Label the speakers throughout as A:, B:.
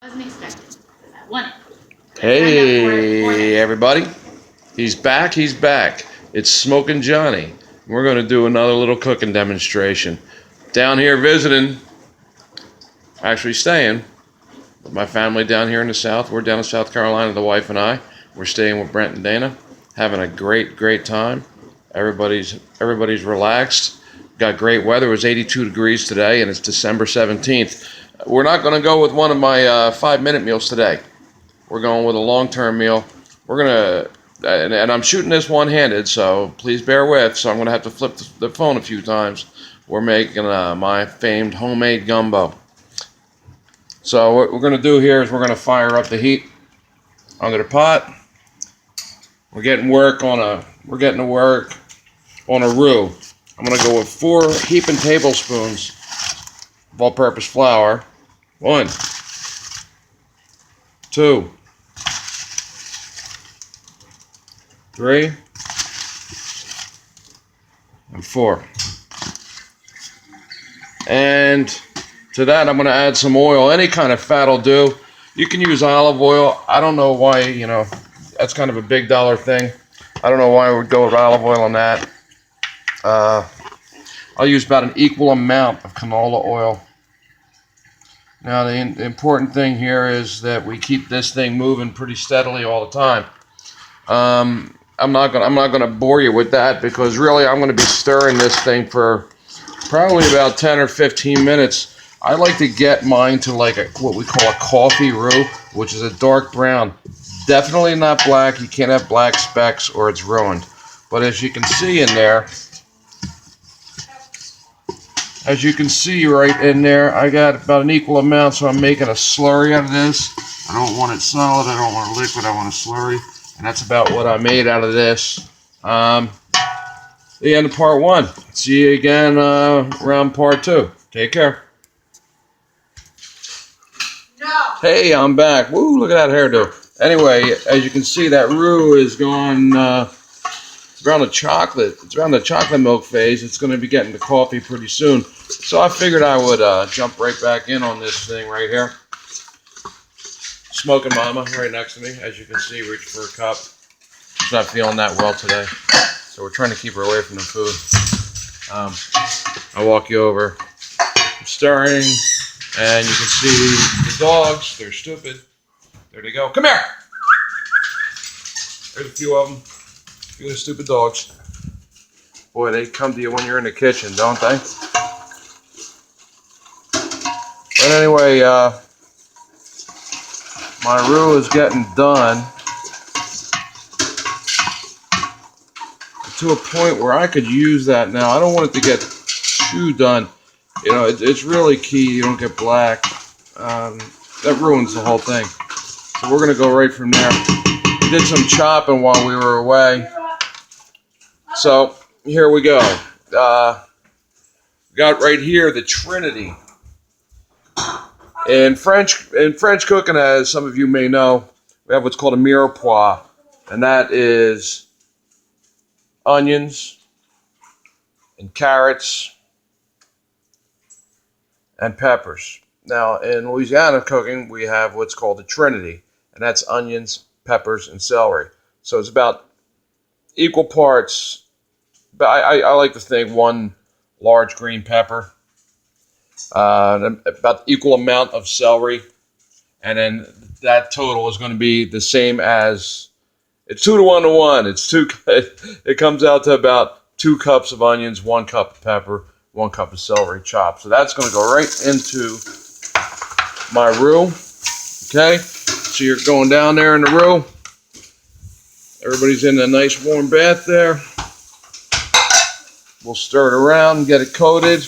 A: Wasn't expecting that one.
B: Hey everybody, he's back, It's Smokin' Johnny. We're going to do another little cooking demonstration. Down here visiting, actually staying with my family down here in the South. We're down in South Carolina, the wife and I. We're staying with Brent and Dana, having a great time. Everybody's relaxed. Got great weather. It was 82 degrees today, and it's December 17th. We're not going to go with one of my 5-minute meals today. We're going with a long-term meal. We're going to, and I'm shooting this one-handed, so please bear with. So I'm going to have to flip the phone a few times. We're making my famed homemade gumbo. So what we're going to do here is we're going to fire up the heat under the pot. We're getting to work on a roux. I'm going to go with 4 heaping tablespoons of all-purpose flour. 1, 2, 3, and 4. And to that, I'm going to add some oil. Any kind of fat will do. You can use olive oil. I don't know why, that's kind of a big dollar thing. I don't know why I would go with olive oil on that. I'll use about an equal amount of canola oil. Now, the important thing here is that we keep this thing moving pretty steadily all the time. I'm not gonna bore you with that because really I'm gonna be stirring this thing for probably about 10 or 15 minutes. I like to get mine to like what we call a coffee roux, which is a dark brown. Definitely not black. You can't have black specks or it's ruined. But as you can see in there, as you can see right in there, I got about an equal amount, so I'm making a slurry out of this. I don't want it solid, I don't want it liquid, I want a slurry. And that's about what I made out of this. The end of part 1. See you again around part 2. Take care.
A: No.
B: Hey, I'm back. Woo, look at that hairdo. Anyway, as you can see, that roux is going around the chocolate. It's around the chocolate milk phase. It's going to be getting to coffee pretty soon. So I figured I would jump right back in on this thing right here. Smoking Mama right next to me, as you can see, reach for a cup. She's not feeling that well today, so we're trying to keep her away from the food. I'll walk you over. I'm stirring, and you can see the dogs. They're stupid. There they go. Come here. There's a few of them. A few of the stupid dogs. Boy, they come to you when you're in the kitchen, don't they? But anyway, my roux is getting done to a point where I could use that now. I don't want it to get too done. It's really key you don't get black. That ruins the whole thing. So we're going to go right from there. We did some chopping while we were away. So here we go. Got right here the Trinity. In French cooking, as some of you may know, we have what's called a mirepoix, and that is onions and carrots and peppers. Now, in Louisiana cooking, we have what's called a Trinity, and that's onions, peppers, and celery. So it's about equal parts, but I like to think 1 large green pepper, about equal amount of celery, and then that total is going to be the same as, it's 2 to 1 to 1. It comes out to about 2 cups of onions, 1 cup of pepper, 1 cup of celery chopped. So that's going to go right into my roux. Okay, so you're going down there in the roux. Everybody's in a nice warm bath there. We'll stir it around and get it coated.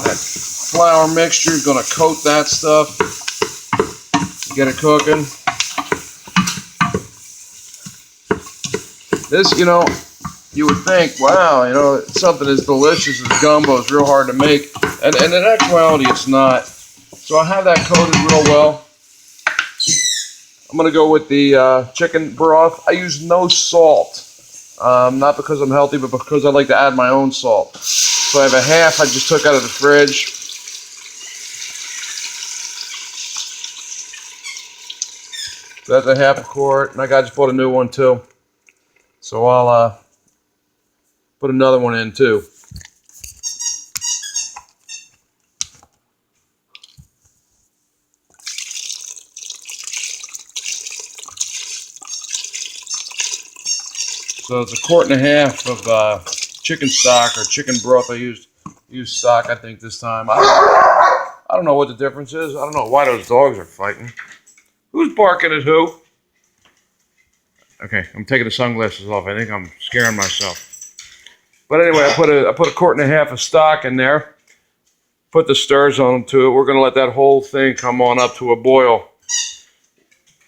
B: That flour mixture is going to coat that stuff. Get it cooking. This, you would think, wow, something as delicious as gumbo is real hard to make. And in actuality, it's not. So I have that coated real well. I'm going to go with the chicken broth. I use no salt. Not because I'm healthy, but because I like to add my own salt. So I have a half I just took out of the fridge. That's a half a quart, and I just bought a new one too. So I'll put another one in too. So it's a quart and a half of chicken stock or chicken broth. I used stock, I think, this time. I don't know what the difference is. I don't know why those dogs are fighting. Who's barking at who? Okay, I'm taking the sunglasses off. I think I'm scaring myself. But anyway, I put a quart and a half of stock in there. Put the stirs onto it. We're going to let that whole thing come on up to a boil.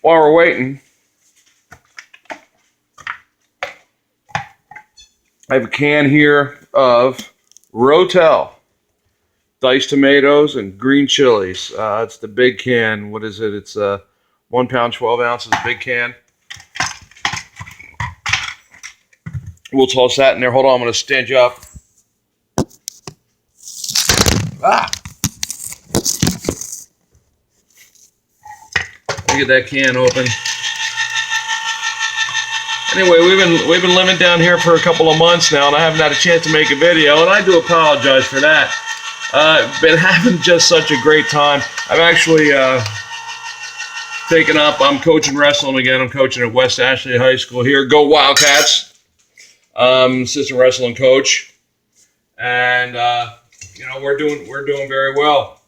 B: While we're waiting, I have a can here of Rotel, diced tomatoes and green chilies. It's the big can. What is it? It's 1 pound, 12 ounces, big can. We'll toss that in there. Hold on, I'm going to stand you up. Ah! Let me get that can open. Anyway, we've been living down here for a couple of months now, and I haven't had a chance to make a video, and I do apologize for that. Been having just such a great time. I've actually taken up. I'm coaching wrestling again. I'm coaching at West Ashley High School here. Go Wildcats! Assistant wrestling coach, and you know, we're doing very well.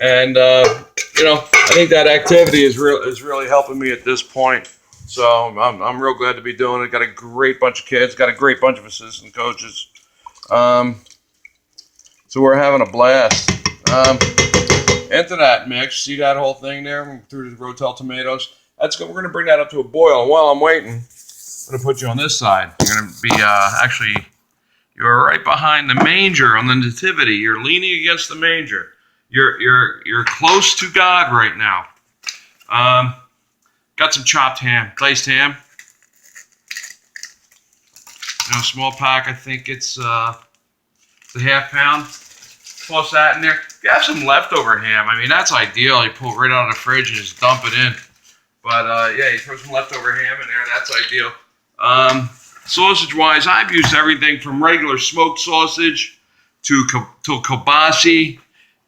B: And you know, I think that activity is really helping me at this point. So I'm real glad to be doing it. Got a great bunch of kids. Got a great bunch of assistant coaches. So we're having a blast. Into that mix, see that whole thing there through the Rotel tomatoes. That's good. We're going to bring that up to a boil. And while I'm waiting, I'm going to put you on this side. You're going to be actually, you're right behind the manger on the nativity. You're leaning against the manger. You're close to God right now. Got some chopped ham, diced ham. You know, small pack. I think it's a half pound. Toss that in there. If you have some leftover ham, I mean, that's ideal. You pull it right out of the fridge and just dump it in. But yeah, you throw some leftover ham in there. That's ideal. Sausage-wise, I've used everything from regular smoked sausage to kielbasa,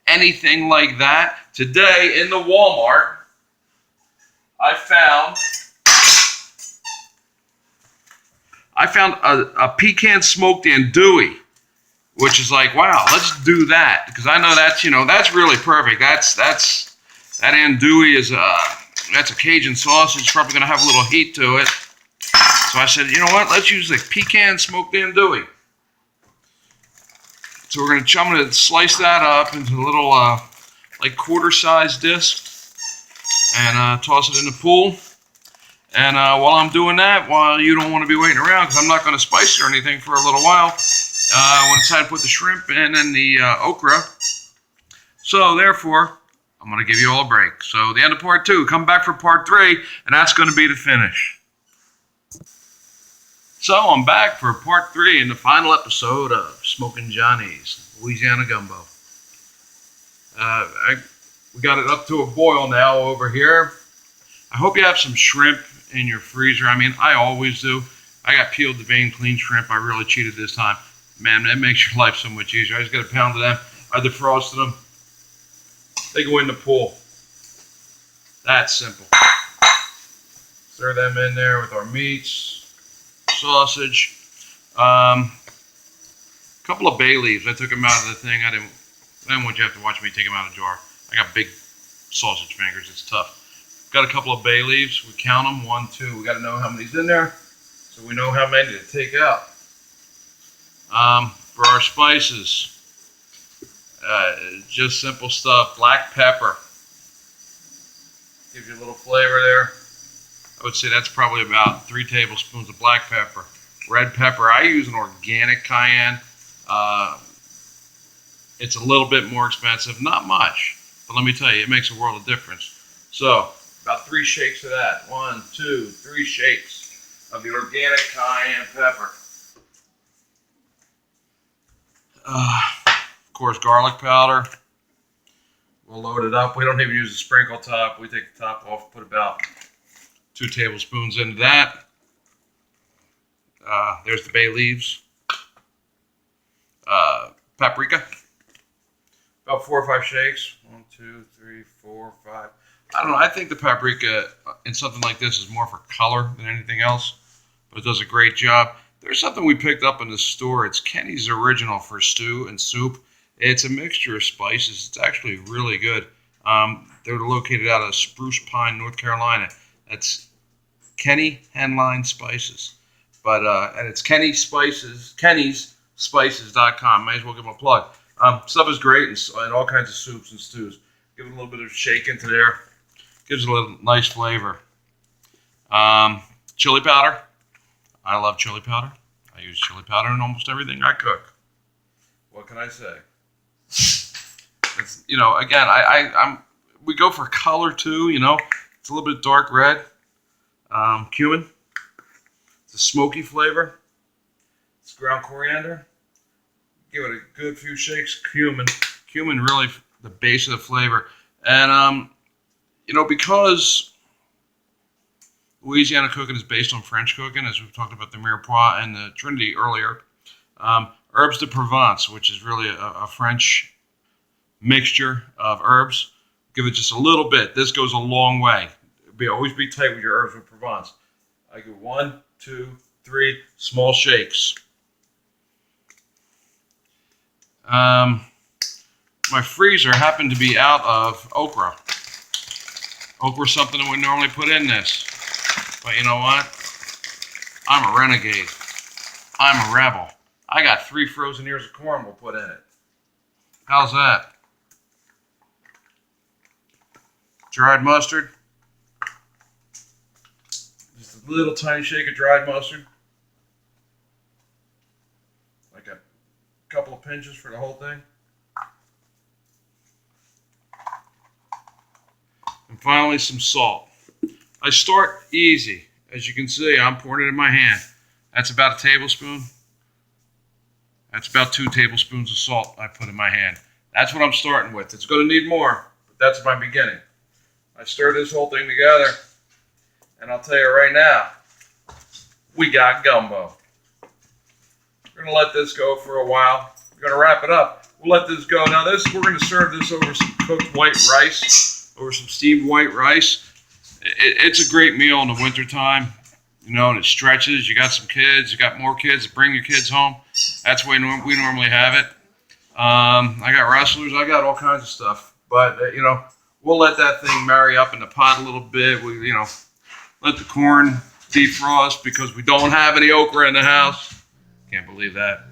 B: anything like that. Today in the Walmart, I found a pecan smoked andouille, which is like, wow, let's do that, because I know that's, you know, that's really perfect. That andouille is that's a Cajun sausage, probably gonna have a little heat to it. So I said, you know what? Let's use the pecan smoked andouille. So I'm gonna slice that up into little like quarter-sized discs and toss it in the pool. And while I'm doing that, while you don't want to be waiting around, because I'm not going to spice it or anything for a little while, I want to decide to put the shrimp in and the okra. So therefore, I'm going to give you all a break. So the end of part 2, come back for part 3, and that's going to be the finish. So I'm back for part 3 in the final episode of Smokin' Johnny's Louisiana Gumbo. We got it up to a boil now over here. I hope you have some shrimp in your freezer. I mean, I always do. I got peeled, deveined, clean shrimp. I really cheated this time. Man, that makes your life so much easier. I just got a pound of them. I defrosted them. They go in the pool. That's simple. Stir them in there with our meats, sausage, couple of bay leaves. I took them out of the thing. I didn't want you to have to watch me take them out of the jar. I got big sausage fingers. It's tough. Got a couple of bay leaves. We count them. 1, 2. We got to know how many's in there, so we know how many to take out. For our spices, just simple stuff. Black pepper gives you a little flavor there. I would say that's probably about 3 tablespoons of black pepper. Red pepper, I use an organic cayenne. It's a little bit more expensive, not much, but let me tell you, it makes a world of difference. So, about 3 shakes of that. 1, 2, 3 shakes of the organic cayenne pepper. Of course, garlic powder. We'll load it up. We don't even use the sprinkle top. We take the top off, put about 2 tablespoons into that. There's the bay leaves. Paprika. About 4 or 5 shakes. 1, 2, 3, 4, 5. I don't know. I think the paprika in something like this is more for color than anything else, but it does a great job. There's something we picked up in the store. It's Kenny's Original for stew and soup. It's a mixture of spices. It's actually really good. They're located out of Spruce Pine, North Carolina. That's Kenny Henline Spices. But and it's Kenny's Spices.com. Might as well give them a plug. Stuff is great and all kinds of soups and stews. Give it a little bit of shake into there. Gives it a little nice flavor. Chili powder. I love chili powder. I use chili powder in almost everything I cook. What can I say? It's, again, we go for color too. It's a little bit dark red. Cumin. It's a smoky flavor. It's ground coriander. Give it a good few shakes. Cumin really the base of the flavor. And because Louisiana cooking is based on French cooking, as we've talked about the mirepoix and the Trinity earlier, herbs de Provence, which is really a French mixture of herbs, give it just a little bit. This goes a long way. Always be tight with your herbs de Provence. I give 1, 2, 3 small shakes. My freezer happened to be out of okra. Okra is something that we normally put in this. But you know what? I'm a renegade. I'm a rebel. I got 3 frozen ears of corn we'll put in it. How's that? Dried mustard. Just a little tiny shake of dried mustard. Like a couple of pinches for the whole thing. And finally, some salt. I start easy. As you can see, I'm pouring it in my hand. That's about a tablespoon. That's about 2 tablespoons of salt I put in my hand. That's what I'm starting with. It's going to need more, but that's my beginning. I stir this whole thing together, and I'll tell you right now, we got gumbo. We're going to let this go for a while. We're going to wrap it up. We'll let this go. Now we're going to serve this over some cooked white rice, over some steamed white rice. It's a great meal in the wintertime, and it stretches. You got some kids, you got more kids, bring your kids home. That's the way we normally have it. I got wrestlers, I got all kinds of stuff. But, we'll let that thing marry up in the pot a little bit. We, let the corn defrost because we don't have any okra in the house. Can't believe that.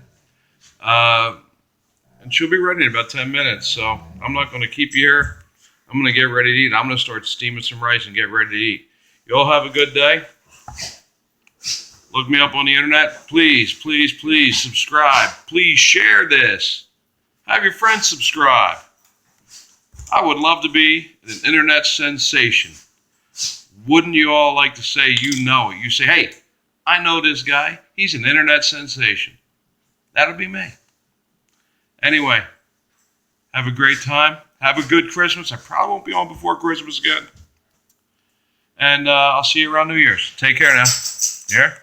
B: And she'll be ready in about 10 minutes. So I'm not going to keep you here. I'm going to get ready to eat. I'm going to start steaming some rice and get ready to eat. You all have a good day. Look me up on the internet. Please, please, please subscribe. Please share this. Have your friends subscribe. I would love to be an internet sensation. Wouldn't you all like to say you know it? You say, hey, I know this guy. He's an internet sensation. That'll be me. Anyway, have a great time. Have a good Christmas. I probably won't be on before Christmas again. And I'll see you around New Year's. Take care now. Yeah?